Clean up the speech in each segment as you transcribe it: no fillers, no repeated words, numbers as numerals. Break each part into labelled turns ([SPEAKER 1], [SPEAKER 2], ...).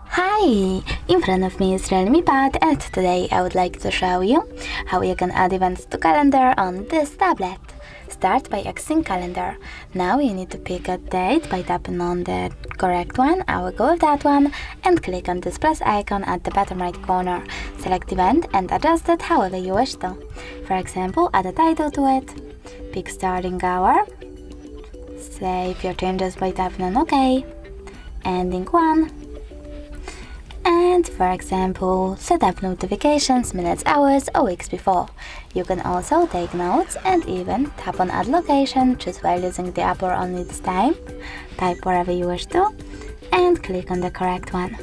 [SPEAKER 1] Hi! In front of me is REALME Pad, and today I would like to show you how you can add events to calendar on this tablet. Start by accessing calendar. Now you need to pick a date by tapping on the correct one. I will go with that one and click on this plus icon at the bottom right corner. Select event and adjust it however you wish to. For example, add a title to it, pick starting hour, save your changes by tapping on OK, ending one, and for example, set up notifications minutes, hours or weeks before. You can also take notes and even tap on add location, choose while using the app or only this time, type wherever you wish to, and click on the correct one.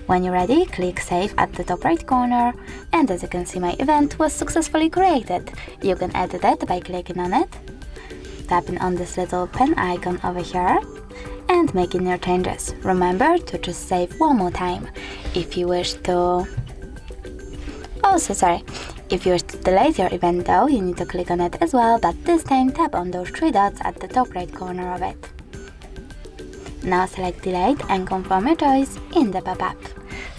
[SPEAKER 1] When you're ready, click save at the top right corner, and as you can see, my event was successfully created. You can edit it by clicking on it, tapping on this little pen icon over here, and making your changes. Remember to just save one more time. If you wish to If you wish to delete your event though, you need to click on it as well, but this time tap on those three dots at the top right corner of it. Now select delete and confirm your choice in the pop-up.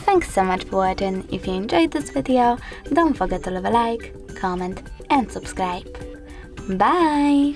[SPEAKER 1] Thanks so much for watching. If you enjoyed this video, don't forget to leave a like, comment and subscribe. Bye!